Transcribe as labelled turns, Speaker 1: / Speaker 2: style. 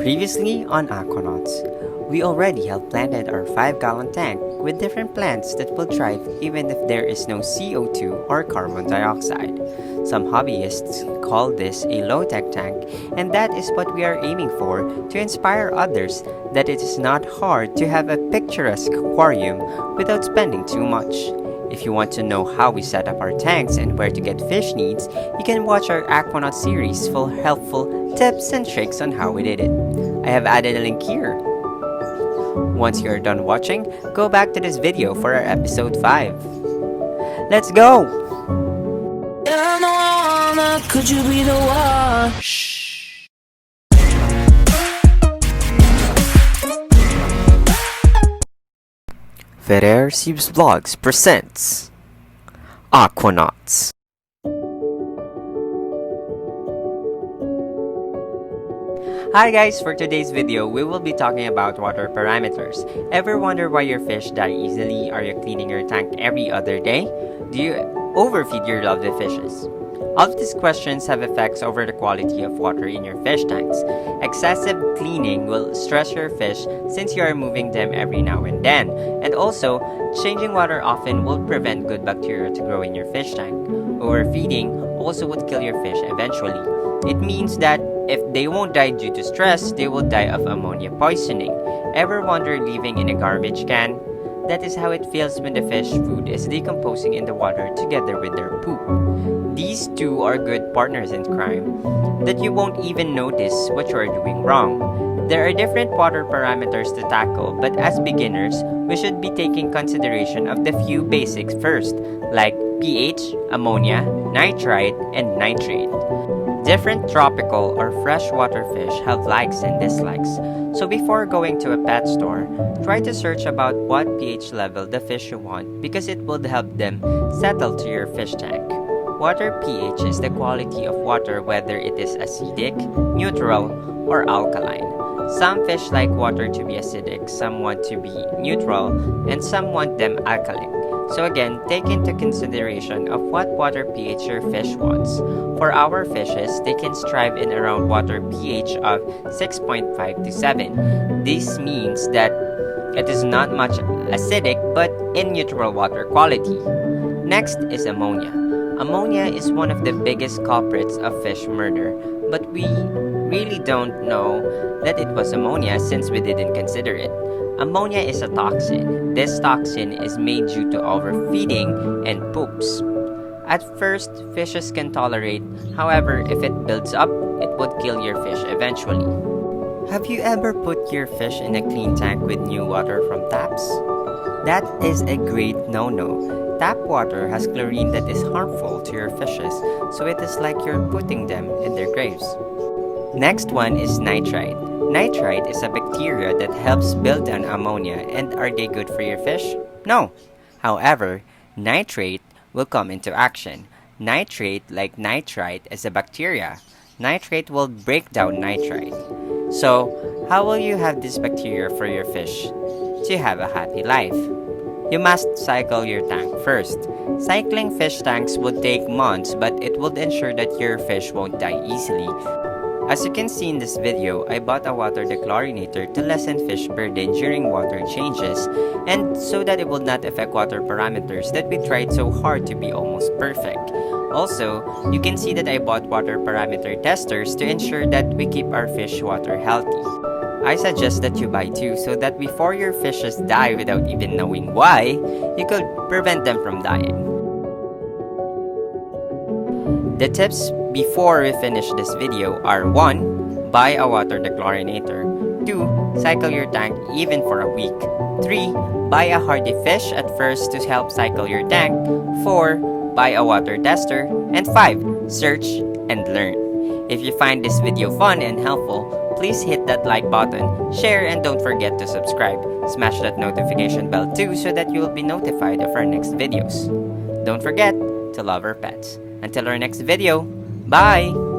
Speaker 1: Previously on Aquanauts, we already have planted our 5-gallon tank with different plants that will thrive even if there is no CO2 or carbon dioxide. Some hobbyists call this a low-tech tank, and that is what we are aiming for to inspire others that it is not hard to have a picturesque aquarium without spending too much. If you want to know how we set up our tanks and where to get fish needs, you can watch our Aquanaut series full helpful tips and tricks on how we did it. I have added a link here. Once you are done watching, go back to this video for our episode 5. Let's go!
Speaker 2: Could you be the one?
Speaker 1: Shh. Ferrer Sibs Vlogs presents Aquanauts. Hi guys, for today's video, we will be talking about water parameters. Ever wonder why your fish die easily? Are you cleaning your tank every other day? Do you overfeed your lovely fishes? All of these questions have effects over the quality of water in your fish tanks. Excessive cleaning will stress your fish since you are moving them every now and then. And also, changing water often will prevent good bacteria to grow in your fish tank. Overfeeding also would kill your fish eventually. It means that if they won't die due to stress, they will die of ammonia poisoning. Ever wonder living in a garbage can? That is how it feels when the fish food is decomposing in the water together with their poop. These two are good partners in crime that you won't even notice what you are doing wrong. There are different water parameters to tackle, but as beginners, we should be taking consideration of the few basics first, like pH, ammonia, nitrite, and nitrate. Different tropical or freshwater fish have likes and dislikes, so before going to a pet store, try to search about what pH level the fish you want because it will help them settle to your fish tank. Water pH is the quality of water whether it is acidic, neutral, or alkaline. Some fish like water to be acidic, some want to be neutral, and some want them alkaline. So again, take into consideration of what water pH your fish wants. For our fishes, they can strive in around water pH of 6.5 to 7. This means that it is not much acidic but in neutral water quality. Next is ammonia. Ammonia is one of the biggest culprits of fish murder, but we really don't know that it was ammonia since we didn't consider it. Ammonia is a toxin. This toxin is made due to overfeeding and poops. At first, fishes can tolerate, however, if it builds up, it would kill your fish eventually. Have you ever put your fish in a clean tank with new water from taps? That is a great no-no. Tap water has chlorine that is harmful to your fishes, so it is like you're putting them in their graves. Next one is nitrite. Nitrite is a bacteria that helps build down ammonia, and are they good for your fish? No. However, nitrate will come into action. Nitrate, like nitrite, is a bacteria. Nitrate will break down nitrite. So, how will you have this bacteria for your fish to have a happy life? You must cycle your tank first. Cycling fish tanks would take months, but it would ensure that your fish won't die easily. As you can see in this video, I bought a water de-chlorinator to lessen fish burden during water changes, and so that it will not affect water parameters that we tried so hard to be almost perfect. Also, you can see that I bought water parameter testers to ensure that we keep our fish water healthy. I suggest that you buy two so that before your fishes die without even knowing why, you could prevent them from dying. The tips before we finish this video are 1. Buy a water de-chlorinator. 2. Cycle your tank even for a week. 3. Buy a hardy fish at first to help cycle your tank. 4. Buy a water tester. And 5. Search and learn. If you find this video fun and helpful, please hit that like button, share, and don't forget to subscribe. Smash that notification bell too so that you will be notified of our next videos. Don't forget to love our pets. Until our next video, bye!